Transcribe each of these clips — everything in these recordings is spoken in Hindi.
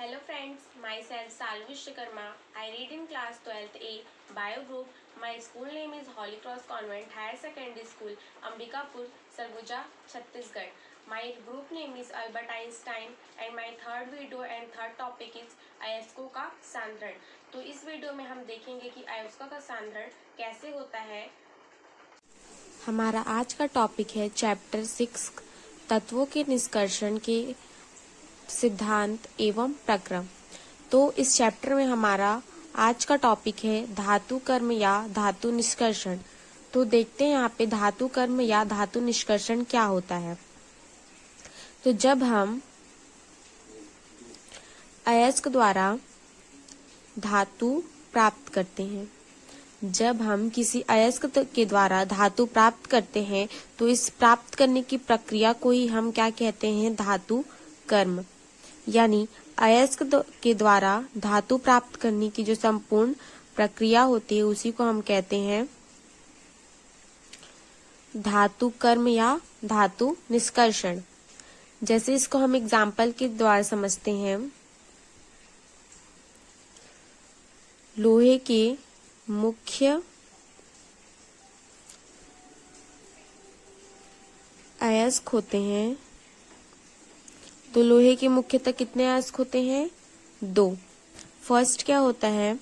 Hello friends, myself Salvi Shikarma. I read in class 12th A Bio Group. My school name is Holy Cross Convent Higher Secondary School, Ambikapur, Sarguja, Chhattisgarh. My group name is Albert Einstein and my third video and third topic is अयस्कों का सांद्रण। तो इस वीडियो में हम देखेंगे कि अयस्कों का सांद्रण कैसे होता है। हमारा आज का टॉपिक है चैप्टर 6 तत्वों के निष्कर्षण के सिद्धांत एवं प्रक्रम। तो इस चैप्टर में हमारा आज का टॉपिक है धातु कर्म या धातु निष्कर्षण। तो देखते हैं यहाँ पे धातु कर्म या धातु निष्कर्षण क्या होता है। तो जब हम अयस्क द्वारा धातु प्राप्त करते हैं, जब हम किसी अयस्क के द्वारा धातु प्राप्त करते हैं तो इस प्राप्त करने की प्रक्रिया को ही हम क्या कहते हैं, धातु कर्म। यानी अयस्क के द्वारा धातु प्राप्त करने की जो संपूर्ण प्रक्रिया होती है उसी को हम कहते हैं धातु कर्म या धातु निष्कर्षण। जैसे इसको हम एग्जाम्पल के द्वारा समझते हैं। लोहे के मुख्य अयस्क होते हैं। तो लोहे के मुख्यतः कितने अयस्क होते हैं? 2। फर्स्ट क्या होता है?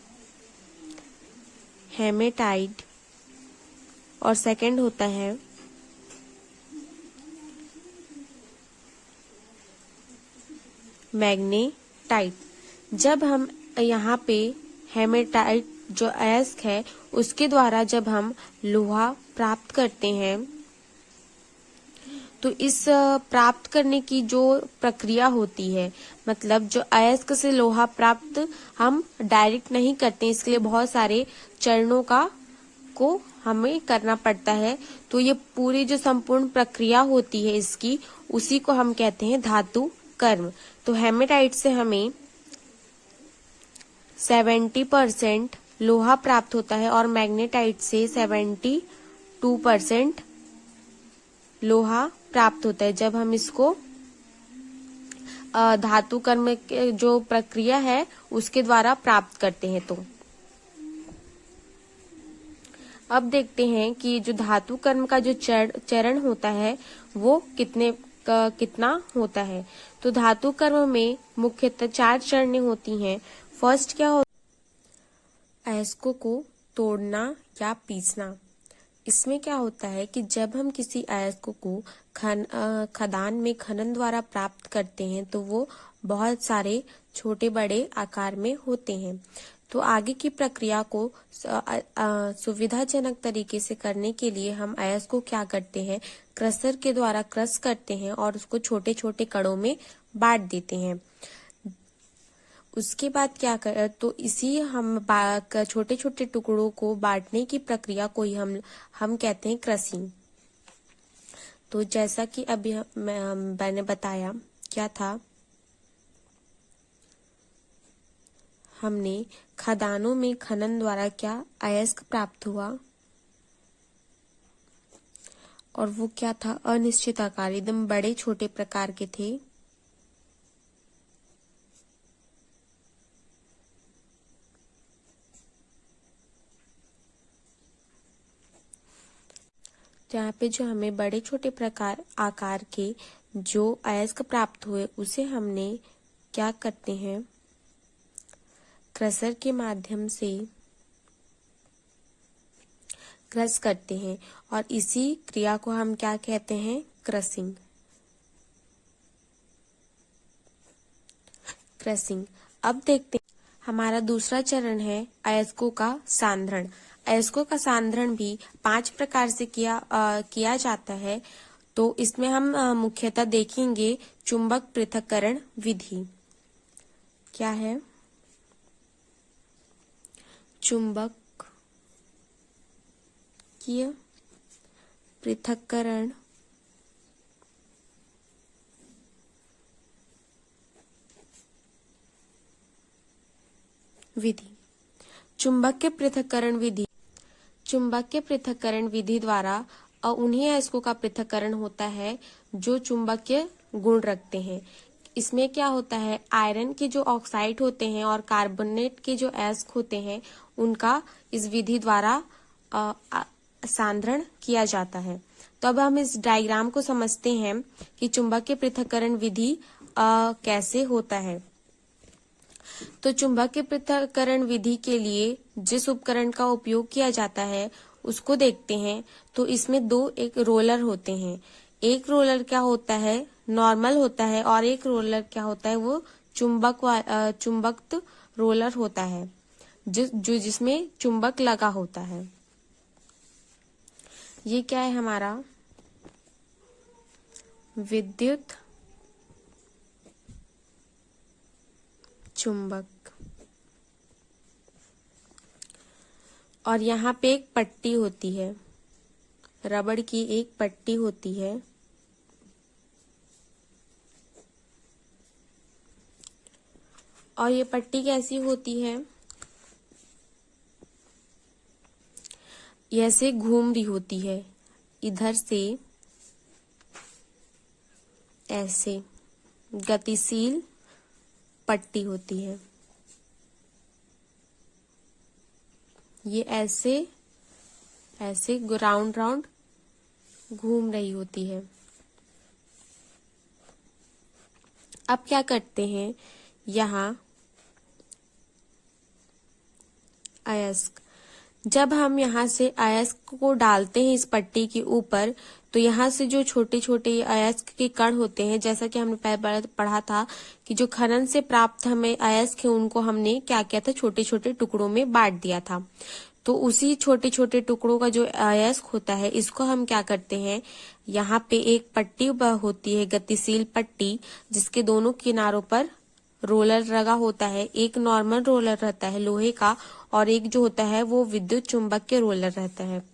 हेमेटाइट और सेकंड होता है मैग्नेटाइट। जब हम यहाँ पे हेमेटाइट जो अयस्क है उसके द्वारा जब हम लोहा प्राप्त करते हैं तो इस प्राप्त करने की जो प्रक्रिया होती है, मतलब जो अयस्क से लोहा प्राप्त हम डायरेक्ट नहीं करते, इसके लिए बहुत सारे चरणों को हमें करना पड़ता है। तो ये पूरी जो संपूर्ण प्रक्रिया होती है इसकी, उसी को हम कहते हैं धातु कर्म। तो हेमेटाइट से हमें 70% लोहा प्राप्त होता है और मैग्नेटाइट से 72% लोहा प्राप्त होता है जब हम इसको धातु कर्म के जो प्रक्रिया है उसके द्वारा प्राप्त करते हैं। तो अब देखते हैं कि जो धातु कर्म का जो चरण होता है वो कितना होता है। तो धातु कर्म में मुख्यतः 4 चरणें होती हैं। फर्स्ट क्या होता है? अयस्कों को तोड़ना या पीसना। इसमें क्या होता है कि जब हम किसी अयस्क को खदान में खनन द्वारा प्राप्त करते हैं तो वो बहुत सारे छोटे बड़े आकार में होते हैं। तो आगे की प्रक्रिया को सुविधाजनक तरीके से करने के लिए हम अयस्क को क्या करते हैं, क्रशर के द्वारा क्रश करते हैं और उसको छोटे छोटे कणों में बांट देते हैं। उसके बाद क्या कर, तो इसी हम छोटे छोटे टुकड़ों को बांटने की प्रक्रिया को ही हम कहते हैं क्रशिंग। तो जैसा कि अभी मैंने बताया क्या था, हमने खदानों में खनन द्वारा क्या अयस्क प्राप्त हुआ और वो क्या था, अनिश्चित आकार, एकदम बड़े छोटे प्रकार के थे। यहाँ पे जो हमें बड़े छोटे प्रकार आकार के जो अयस्क प्राप्त हुए उसे हमने क्या करते हैं, क्रशर के माध्यम से क्रश करते हैं और इसी क्रिया को हम क्या कहते हैं, क्रशिंग। अब देखते हैं हमारा दूसरा चरण है अयस्कों का सांद्रण। अयस्कों का सांद्रण भी 5 प्रकार से किया जाता है। तो इसमें हम मुख्यतः देखेंगे चुंबक पृथक्करण विधि। क्या है? चुंबकीय पृथक्करण विधि। चुंबकीय पृथक्करण विधि द्वारा उन्हीं अयस्कों का पृथक्करण होता है जो चुंबकीय गुण रखते हैं। इसमें क्या होता है, आयरन के जो ऑक्साइड होते हैं और कार्बोनेट के जो एस्क होते हैं उनका इस विधि द्वारा सांद्रण किया जाता है। तो अब हम इस डायग्राम को समझते हैं कि चुंबकीय पृथक्करण विधि कैसे होता है। तो चुंबकीय पृथक्करण विधि के लिए जिस उपकरण का उपयोग किया जाता है उसको देखते हैं। तो इसमें एक रोलर होते हैं। एक रोलर क्या होता है, नॉर्मल होता है, और एक रोलर क्या होता है, वो चुंबक रोलर होता है जिसमें चुंबक लगा होता है। ये क्या है हमारा विद्युत चुंबक, और यहाँ पे एक पट्टी होती है, रबड़ की एक पट्टी होती है। और ये पट्टी कैसी होती है, ऐसे घूम रही होती है, इधर से ऐसे गतिशील पट्टी होती है। ये ऐसे राउंड राउंड घूम रही होती है। अब क्या करते हैं, यहाँ अयस्क, जब हम यहाँ से अयस्क को डालते हैं इस पट्टी के ऊपर, तो यहाँ से जो छोटे छोटे अयस्क के कण होते हैं, जैसा कि हमने पहले पढ़ा था कि जो खनन से प्राप्त हमें अयस्क है उनको हमने क्या किया था, छोटे छोटे टुकड़ों में बांट दिया था। तो उसी छोटे छोटे टुकड़ों का जो अयस्क होता है इसको हम क्या करते हैं, यहाँ पे एक पट्टी होती है, गतिशील पट्टी, जिसके दोनों किनारों पर रोलर लगा होता है। एक नॉर्मल रोलर रहता है लोहे का, और एक जो होता है वो विद्युत चुंबक के रोलर रहता है।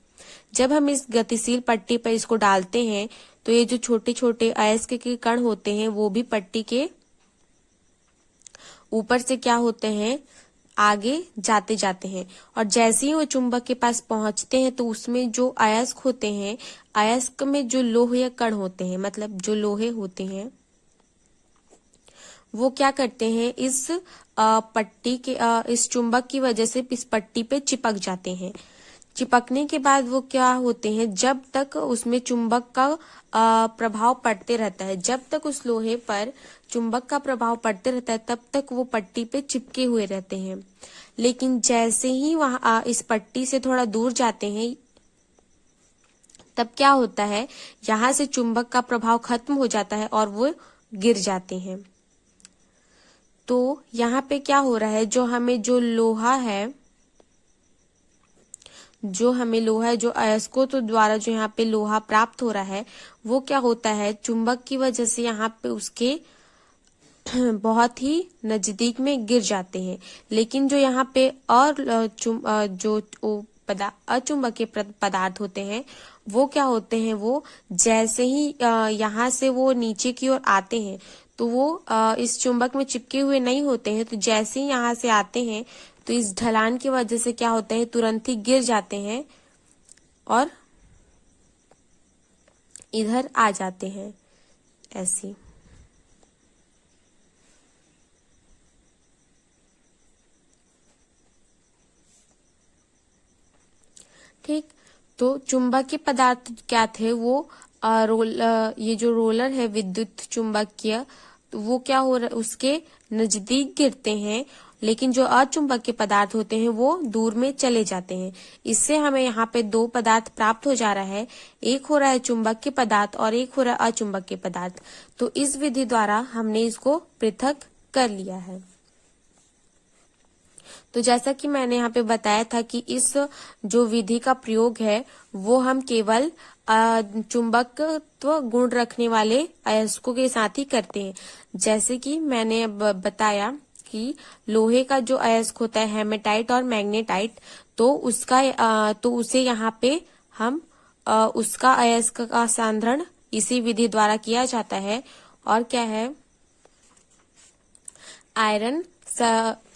जब हम इस गतिशील पट्टी पर इसको डालते हैं तो ये जो छोटे छोटे अयस्क के कण होते हैं वो भी पट्टी के ऊपर से क्या होते हैं, आगे जाते जाते हैं, और जैसे ही वो चुंबक के पास पहुंचते हैं तो उसमें जो अयस्क होते हैं, अयस्क में जो लोहे कण होते हैं, मतलब जो लोहे होते हैं, वो क्या करते हैं, इस पट्टी के इस चुंबक की वजह से इस पट्टी पे चिपक जाते हैं। चिपकने के बाद वो क्या होते हैं, जब तक उसमें चुंबक का प्रभाव पड़ते रहता है, जब तक उस लोहे पर चुंबक का प्रभाव पड़ते रहता है तब तक वो पट्टी पे चिपके हुए रहते हैं। लेकिन जैसे ही वहां इस पट्टी से थोड़ा दूर जाते हैं तब क्या होता है, यहाँ से चुंबक का प्रभाव खत्म हो जाता है और वो गिर जाते हैं। तो यहाँ पे क्या हो रहा है, जो हमें लोहा है, जो अयस्कों तो द्वारा जो यहाँ पे लोहा प्राप्त हो रहा है, वो क्या होता है, चुंबक की वजह से यहाँ पे उसके बहुत ही नजदीक में गिर जाते हैं। लेकिन जो यहाँ पे और अचुंबकीय पदार्थ होते हैं वो क्या होते हैं, वो जैसे ही यहाँ से वो नीचे की ओर आते हैं तो वो इस चुंबक में चिपके हुए नहीं होते हैं। तो जैसे ही यहाँ से आते हैं तो इस ढलान की वजह से क्या होता है, तुरंत ही गिर जाते हैं और इधर आ जाते हैं ऐसे। ठीक, तो चुंबकीय पदार्थ क्या थे, वो ये जो रोलर है विद्युत चुंबकीय, तो वो क्या हो रहा, उसके नजदीक गिरते हैं, लेकिन जो अचुंबकीय पदार्थ होते हैं वो दूर में चले जाते हैं। इससे हमें यहाँ पे दो पदार्थ प्राप्त हो जा रहा है, एक हो रहा है चुंबकीय पदार्थ और एक हो रहा है अचुंबकीय पदार्थ। तो इस विधि द्वारा हमने इसको पृथक कर लिया है। तो जैसा कि मैंने यहाँ पे बताया था कि इस जो विधि का प्रयोग है वो हम केवल चुंबकत्व गुण रखने वाले अयस्कों के साथ ही करते हैं। जैसे कि मैंने बताया कि लोहे का जो अयस्क होता है हेमेटाइट और मैग्नेटाइट, तो उसे यहाँ पे हम उसका अयस्क का सांद्रण इसी विधि द्वारा किया जाता है। और क्या है, आयरन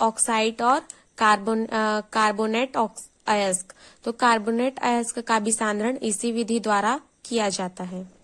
ऑक्साइड और कार्बोनेट अयस्क, तो कार्बोनेट अयस्क का भी सांद्रण इसी विधि द्वारा किया जाता है।